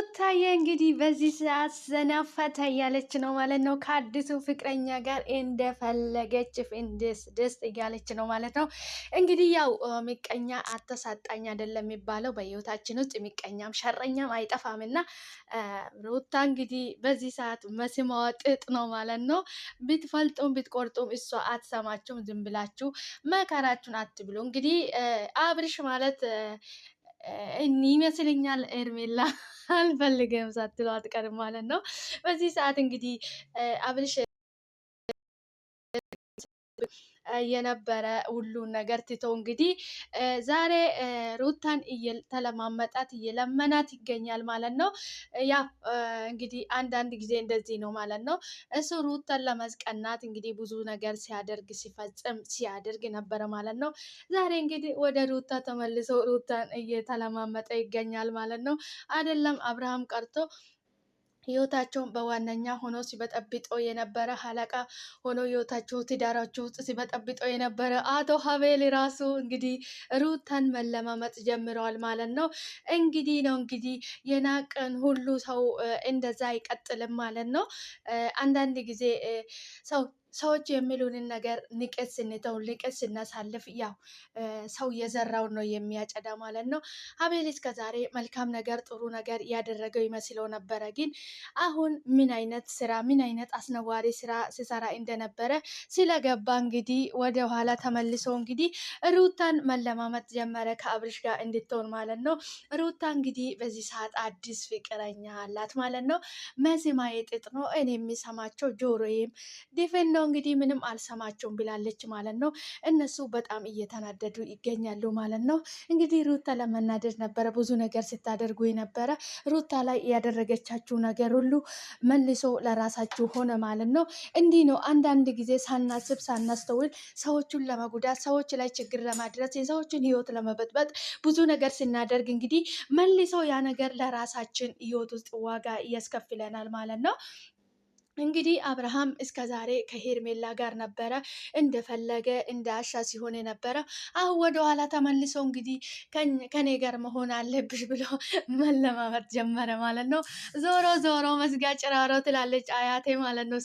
ሩታዬ እንግዲህ በዚህ ሰዓት ዘና ፈታ እያለች ነው ማለት ነው። ከአዲሱ ፍቅረኛ ጋር እንደፈለገች ደስ እያለች ነው ማለት ነው። እንግዲህ ያው ምቀኛ አተሳጣኝ አይደለም የሚባለው በህይወታችን ውስጥ ምቀኛም ሸረኛም አይጠፋም እና ሩታ እንግዲህ በዚህ ሰዓት መስማዋ ጥጥ ነው ማለት ነው። ብትፈልጡም ብትቆርጡም እሷ አትሰማችሁም። ዝም ብላችሁ መከራችሁን አትብሉ። እንግዲህ አብርሽ ማለት ይመስለኛል ኤርሜላ አልፈልግም ሳትለው አትቀርም ማለት ነው። በዚህ ሰዓት እንግዲህ አብርሽ የነበረ ሁሉን ነገር ትቶ እንግዲህ ዛሬ ሩታን እየተለማመጣት እየለመናት ይገኛል ማለት ነው። ያ እንግዲህ አንዳንድ ጊዜ እንደዚህ ነው ማለት ነው። እሱ ሩታን ለመስቀናት እንግዲህ ብዙ ነገር ሲያደርግ ሲፈጽም ሲያደርግ ነበረ ማለት ነው። ዛሬ እንግዲህ ወደ ሩታ ተመልሶ ሩታን እየተለማመጠ ይገኛል ማለት ነው። አይደለም አብርሃም ቀርቶ ህይወታቸውን በዋነኛ ሆኖ ሲበጠብጦ የነበረ አለቃ ሆኖ ህይወታቸው ትዳራቸው ውስጥ ሲበጠብጦ የነበረ አቶ ሀቤል ራሱ እንግዲህ ሩታን መለማመጥ ጀምረዋል ማለት ነው። እንግዲህ የናቀን ሁሉ ሰው እንደዛ አይቀጥልም ማለት ነው። አንዳንድ ጊዜ ሰዎች የሚሉንን ነገር ንቀት ስንተው ንቀት ስናሳልፍ ያው ሰው የዘራውን ነው የሚያጨዳ ማለት ነው። አቤል እስከ ዛሬ መልካም ነገር ጥሩ ነገር ያደረገው ይመስለው ነበረ። ግን አሁን ምን አይነት ስራ ምን አይነት አስነዋሪ ስራ ሲሰራ እንደነበረ ስለገባ እንግዲህ ወደ ኋላ ተመልሶ እንግዲህ ሩታን መለማመጥ ጀመረ ከአብርሽ ጋር እንድትሆን ማለት ነው። ሩታ እንግዲህ በዚህ ሰዓት አዲስ ፍቅረኛ አላት ማለት ነው። መሲማ የጥጥ ነው እኔ የሚሰማቸው ጆሮዬም ድፍን ነው እንግዲህ ምንም አልሰማቸውም ብላለች ማለት ነው። እነሱ በጣም እየተናደዱ ይገኛሉ ማለት ነው። እንግዲህ ሩታ ለመናደድ ነበረ ብዙ ነገር ስታደርጉ የነበረ ሩታ ላይ ያደረገቻችሁ ነገር ሁሉ መልሶ ለራሳችሁ ሆነ ማለት ነው። እንዲህ ነው አንዳንድ ጊዜ ሳናስብ ሳናስተውል ሰዎቹን ለመጉዳት ሰዎች ላይ ችግር ለማድረስ የሰዎችን ህይወት ለመበጥበጥ ብዙ ነገር ስናደርግ እንግዲህ መልሶ ያ ነገር ለራሳችን ህይወት ውስጥ ዋጋ ያስከፍለናል ማለት ነው። እንግዲህ አብርሃም እስከ ዛሬ ከሄርሜላ ጋር ነበረ እንደፈለገ እንዳሻ ሲሆን የነበረ አሁን ወደ ኋላ ተመልሶ እንግዲህ ከኔ ጋር መሆን አለብሽ ብሎ መለማመጥ ጀመረ ማለት ነው። ዞሮ ዞሮ መስጋ ጭራሮ ትላለች አያቴ ማለት ነው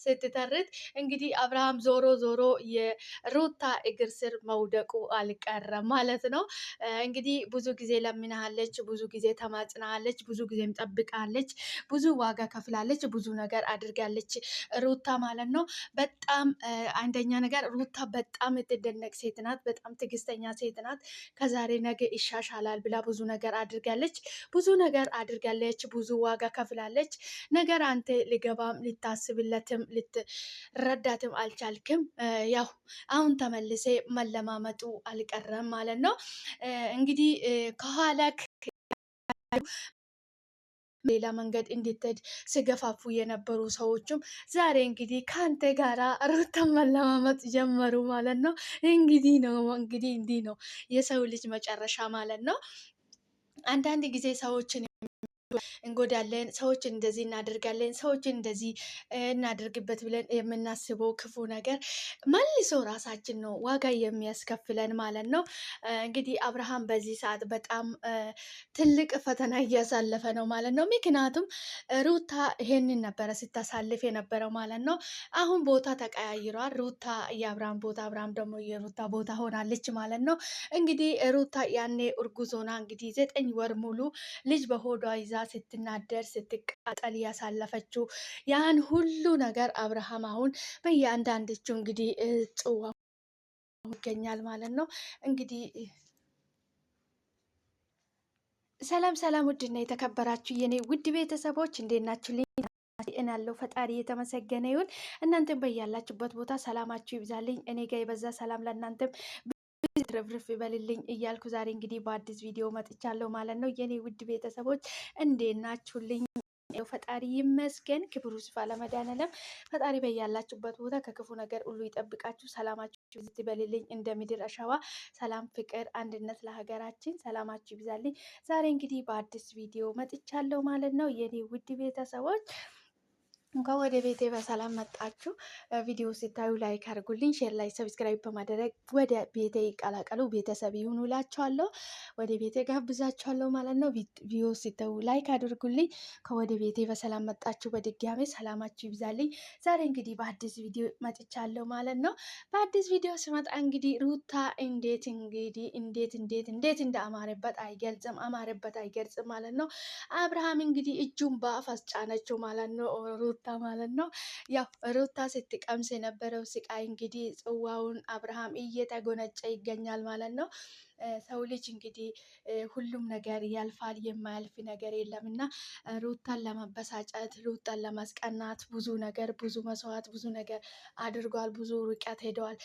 ስትተርት እንግዲህ አብርሃም ዞሮ ዞሮ የሩታ እግር ስር መውደቁ አልቀረም ማለት ነው። እንግዲህ ብዙ ጊዜ ለምናሃለች፣ ብዙ ጊዜ ተማጽናሃለች፣ ብዙ ጊዜም ጠብቃለች፣ ብዙ ዋጋ ከፍላለች፣ ብዙ ነገር አድርጋለች ሩታ ማለት ነው። በጣም አንደኛ ነገር ሩታ በጣም የምትደነቅ ሴት ናት። በጣም ትዕግስተኛ ሴት ናት። ከዛሬ ነገ ይሻሻላል ብላ ብዙ ነገር አድርጋለች። ብዙ ዋጋ ከፍላለች። ነገር አንተ ሊገባም ሊታስብለትም ልትረዳትም አልቻልክም። ያው አሁን ተመልሴ መለማመጡ አልቀረም ማለት ነው። እንግዲህ ከኋላ ሌላ መንገድ እንድትሄድ ስገፋፉ የነበሩ ሰዎችም ዛሬ እንግዲህ ከአንተ ጋራ ሩታን መለማመጥ ጀመሩ ማለት ነው። እንዲህ ነው የሰው ልጅ መጨረሻ ማለት ነው። አንዳንድ ጊዜ ሰዎችን እንጎዳለን፣ ሰዎችን እንደዚህ እናደርጋለን፣ ሰዎችን እንደዚህ እናደርግበት ብለን የምናስበው ክፉ ነገር መልሶ ራሳችን ነው ዋጋ የሚያስከፍለን ማለት ነው። እንግዲህ አብርሃም በዚህ ሰዓት በጣም ትልቅ ፈተና እያሳለፈ ነው ማለት ነው። ምክንያቱም ሩታ ይሄንን ነበረ ስታሳልፍ የነበረው ማለት ነው። አሁን ቦታ ተቀያይሯል። ሩታ የአብርሃም ቦታ፣ አብርሃም ደግሞ የሩታ ቦታ ሆናለች ማለት ነው። እንግዲህ ሩታ ያኔ እርጉዝ ሆና እንግዲህ 9 ወር ሙሉ ልጅ በሆዷ ይዛ ስትናደር ስትቃጠል ያሳለፈችው ያን ሁሉ ነገር አብርሃም አሁን በየአንዳንዶቹ እንግዲህ ጽዋ ይገኛል ማለት ነው። እንግዲህ ሰላም ውድና የተከበራችሁ የኔ ውድ ቤተሰቦች እንዴት ናችሁ? ያለው ፈጣሪ የተመሰገነ ይሁን። እናንተም በያላችሁበት ቦታ ሰላማችሁ ይብዛልኝ። እኔ ጋር የበዛ ሰላም ለእናንተም ትርፍርፍ ይበልልኝ እያልኩ ዛሬ እንግዲህ በአዲስ ቪዲዮ መጥቻለሁ ማለት ነው። የኔ ውድ ቤተሰቦች እንዴት ናችሁልኝ? ፈጣሪ ይመስገን፣ ክብሩ ይስፋ ለመድኃኔዓለም። ፈጣሪ በያላችሁበት ቦታ ከክፉ ነገር ሁሉ ይጠብቃችሁ፣ ሰላማችሁ ይበልልኝ። እንደ ምድር አሸዋ ሰላም፣ ፍቅር፣ አንድነት ለሀገራችን። ሰላማችሁ ይብዛልኝ። ዛሬ እንግዲህ በአዲስ ቪዲዮ መጥቻለሁ ማለት ነው የኔ ውድ ቤተሰቦች። እንኳን ወደ ቤቴ በሰላም መጣችሁ። ቪዲዮ ስታዩ ላይክ አድርጉልኝ፣ ሼር ላይ ሰብስክራይብ በማድረግ ወደ ቤቴ ይቀላቀሉ፣ ቤተሰብ ይሁኑ እላችኋለሁ። ወደ ቤቴ ጋብዛችኋለሁ ማለት ነው። ቪዲዮ ስታዩ ላይክ አድርጉልኝ። ከወደ ቤቴ በሰላም መጣችሁ። በድጋሜ ሰላማችሁ ይብዛልኝ። ዛሬ እንግዲህ በአዲስ ቪዲዮ መጥቻለሁ ማለት ነው። በአዲስ ቪዲዮ ስመጣ እንግዲህ ሩታ እንዴት እንደ አማረበት አይገልጽም፣ አማረበት አይገልጽም ማለት ነው። አብርሃም እንግዲህ እጁን በአፍ አስጫነችው ማለት ነው ሩታ ማለት ነው። ያው ሩታ ስትቀምስ የነበረው ስቃይ እንግዲህ ጽዋውን አብርሃም እየተጎነጨ ይገኛል ማለት ነው። ሰው ልጅ እንግዲህ ሁሉም ነገር ያልፋል፣ የማያልፍ ነገር የለም እና ሩታን ለማበሳጨት ሩታን ለማስቀናት ብዙ ነገር ብዙ መስዋዕት ብዙ ነገር አድርጓል። ብዙ ርቀት ሄደዋል።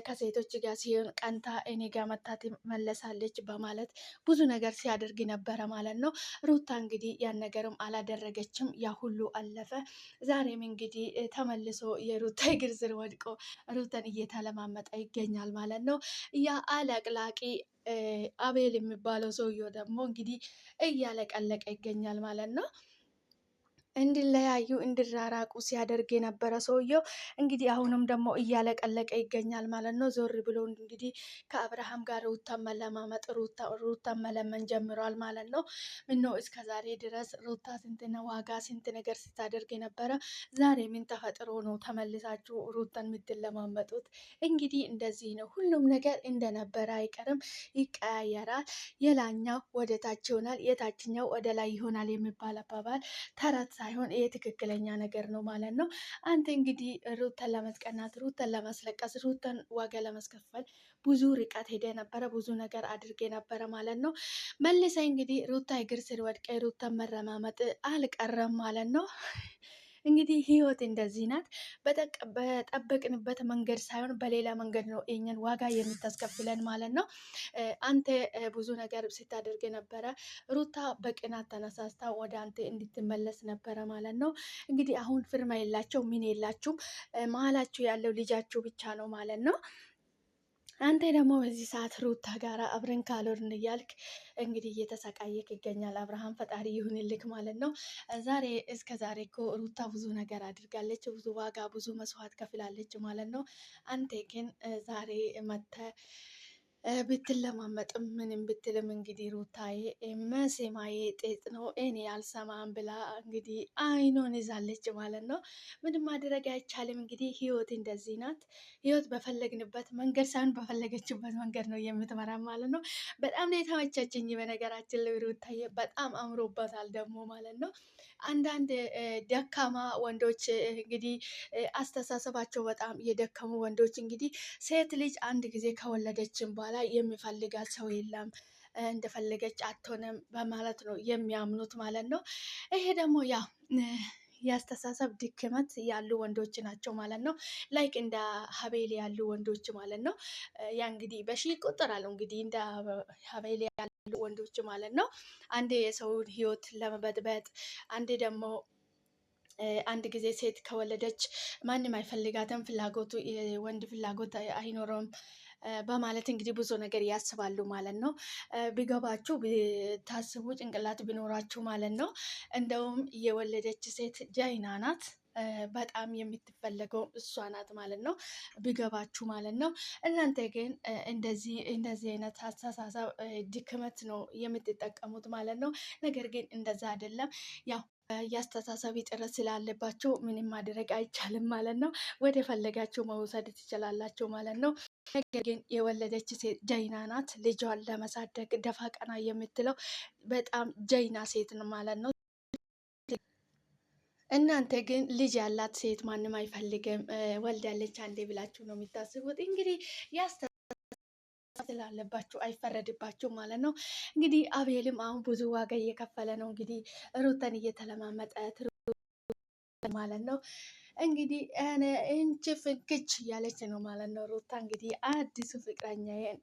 ከሴቶች ጋር ሲሆን ቀንታ እኔ ጋር መታት መለሳለች በማለት ብዙ ነገር ሲያደርግ ነበረ ማለት ነው። ሩታ እንግዲህ ያን ነገርም አላደረገችም። ያ ሁሉ አለፈ። ዛሬም እንግዲህ ተመልሶ የሩታ እግር ስር ወድቆ ሩታን እየተለማመጠ ይገኛል ማለት ነው። ያ አለቅላቂ አቤል የሚባለው ሰውዬው ደግሞ እንግዲህ እያለቀለቀ ይገኛል ማለት ነው። እንዲለያዩ እንዲራራቁ ሲያደርግ የነበረ ሰውየው እንግዲህ አሁንም ደግሞ እያለቀለቀ ይገኛል ማለት ነው። ዞር ብሎ እንግዲህ ከአብርሃም ጋር ሩታን መለማመጥ ሩታን መለመን ጀምሯል ማለት ነው። ምነው እስከ ዛሬ ድረስ ሩታ ስንት ዋጋ ስንት ነገር ስታደርግ የነበረ ዛሬ ምን ተፈጥሮ ነው ተመልሳችሁ ሩታን የምትለማመጡት? እንግዲህ እንደዚህ ነው። ሁሉም ነገር እንደነበረ አይቀርም፣ ይቀያየራል። የላኛው ወደ ታች ይሆናል፣ የታችኛው ወደ ላይ ይሆናል የሚባል አባባል ተረት ሳይሆን ይሄ ትክክለኛ ነገር ነው ማለት ነው። አንተ እንግዲህ ሩተን ለመስቀናት ሩተን ለማስለቀስ ሩተን ዋጋ ለማስከፈል ብዙ ርቀት ሄደ ነበረ፣ ብዙ ነገር አድርጌ ነበረ ማለት ነው። መልሰ እንግዲህ ሩታ እግር ስር ወድቀ ሩተን መረማመጥ አልቀረም ማለት ነው። እንግዲህ ህይወት እንደዚህ ናት። በጠበቅንበት መንገድ ሳይሆን በሌላ መንገድ ነው ይህንን ዋጋ የምታስከፍለን ማለት ነው። አንተ ብዙ ነገር ስታደርግ ነበረ። ሩታ በቅናት ተነሳስታ ወደ አንተ እንድትመለስ ነበረ ማለት ነው። እንግዲህ አሁን ፍርማ የላቸው ምን የላችሁም። መሀላችሁ ያለው ልጃችሁ ብቻ ነው ማለት ነው። አንተ ደግሞ በዚህ ሰዓት ሩታ ጋር አብረን ካልሆንን እያልክ እንግዲህ እየተሰቃየክ ይገኛል። አብርሃም ፈጣሪ ይሁንልክ ማለት ነው። ዛሬ እስከ ዛሬ እኮ ሩታ ብዙ ነገር አድርጋለች፣ ብዙ ዋጋ ብዙ መስዋዕት ከፍላለች ማለት ነው። አንተ ግን ዛሬ መተ ብትለማመጥም ምንም ብትልም እንግዲህ ሩታዬ መሴማዬ ጤጥ ነው እኔ አልሰማም ብላ እንግዲህ አይኖን ይዛለች ማለት ነው። ምንም ማድረግ አይቻልም። እንግዲህ ህይወት እንደዚህ ናት። ህይወት በፈለግንበት መንገድ ሳይሆን በፈለገችበት መንገድ ነው የምትመራ ማለት ነው። በጣም ነው የተመቸችኝ። በነገራችን ላይ ሩታዬ በጣም አምሮባታል ደግሞ ማለት ነው። አንዳንድ ደካማ ወንዶች እንግዲህ አስተሳሰባቸው በጣም የደከሙ ወንዶች እንግዲህ ሴት ልጅ አንድ ጊዜ ከወለደችን በኋላ የሚፈልጋት ሰው የለም፣ እንደፈለገች አትሆንም በማለት ነው የሚያምኑት ማለት ነው። ይሄ ደግሞ ያው የአስተሳሰብ ድክመት ያሉ ወንዶች ናቸው ማለት ነው። ላይክ እንደ ሀቤል ያሉ ወንዶች ማለት ነው። ያ እንግዲህ በሺ ይቆጠራሉ እንግዲህ እንደ ሀቤል ያሉ ወንዶች ማለት ነው። አንዴ የሰውን ህይወት ለመበጥበጥ፣ አንዴ ደግሞ አንድ ጊዜ ሴት ከወለደች ማንም አይፈልጋትም፣ ፍላጎቱ ወንድ ፍላጎት አይኖረውም በማለት እንግዲህ ብዙ ነገር ያስባሉ ማለት ነው። ቢገባችሁ ታስቡ ጭንቅላት ቢኖራችሁ ማለት ነው። እንደውም የወለደች ሴት ጀይና ናት። በጣም የምትፈለገው እሷ ናት ማለት ነው። ቢገባችሁ ማለት ነው። እናንተ ግን እንደዚህ አይነት አስተሳሰብ ድክመት ነው የምትጠቀሙት ማለት ነው። ነገር ግን እንደዛ አይደለም። ያው የአስተሳሰብ ጥረት ስላለባቸው ምንም ማድረግ አይቻልም ማለት ነው። ወደ ፈለጋቸው መውሰድ ትችላላቸው ማለት ነው። ነገር ግን የወለደች ሴት ጀይና ናት። ልጇን ለመሳደግ ደፋ ቀና የምትለው በጣም ጀይና ሴት ነው ማለት ነው። እናንተ ግን ልጅ ያላት ሴት ማንም አይፈልግም፣ ወልዳለች አንዴ ብላችሁ ነው የምታስቡት። እንግዲህ ስላለባችሁ አይፈረድባችሁ ማለት ነው። እንግዲህ አቤልም አሁን ብዙ ዋጋ እየከፈለ ነው እንግዲህ ሩተን እየተለማመጠ ማለት ነው። እንግዲህ እንቺ ፍንክች እያለች ነው ማለት ነው ሩታ። እንግዲህ አዲሱ ፍቅረኛዬን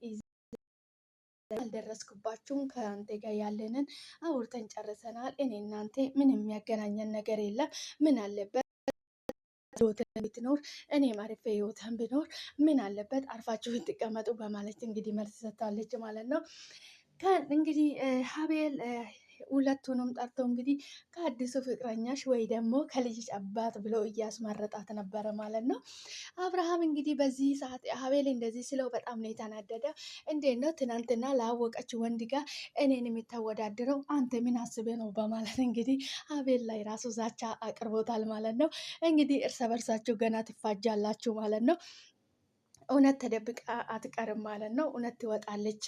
አልደረስኩባችሁም፣ ከአንተ ጋር ያለንን አውርተን ጨርሰናል። እኔ እናንተ ምን የሚያገናኘን ነገር የለም። ምን አለበት ህይወትን ብትኖር እኔ ማሪፍ ህይወትን ብኖር ምን አለበት፣ አርፋችሁ ትቀመጡ በማለት እንግዲህ መልስ ሰጥታለች ማለት ነው። እንግዲህ ሀቤል ሁለቱንም ጠርቶ እንግዲህ ከአዲሱ ፍቅረኛሽ ወይ ደግሞ ከልጅሽ አባት ብሎ እያስመረጣት ነበረ ማለት ነው። አብርሃም እንግዲህ በዚህ ሰዓት አቤል እንደዚህ ስለው በጣም ነው የተናደደ። እንዴት ነው ትናንትና ላወቀች ወንድ ጋር እኔን የምታወዳድረው አንተ ምን አስቤ ነው በማለት እንግዲህ አቤል ላይ ራሱ ዛቻ አቅርቦታል ማለት ነው። እንግዲህ እርስ በርሳችሁ ገና ትፋጃላችሁ ማለት ነው። እውነት ተደብቃ አትቀርም ማለት ነው። እውነት ትወጣለች፣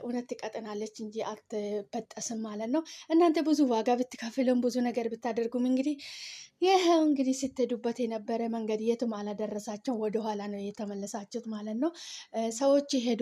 እውነት ትቀጥናለች እንጂ አትበጠስም ማለት ነው። እናንተ ብዙ ዋጋ ብትከፍልም ብዙ ነገር ብታደርጉም እንግዲህ ይኸው እንግዲህ ስትሄዱበት የነበረ መንገድ የትም አላደረሳቸው፣ ወደኋላ ነው የተመለሳችሁት ማለት ነው። ሰዎች ይሄዱ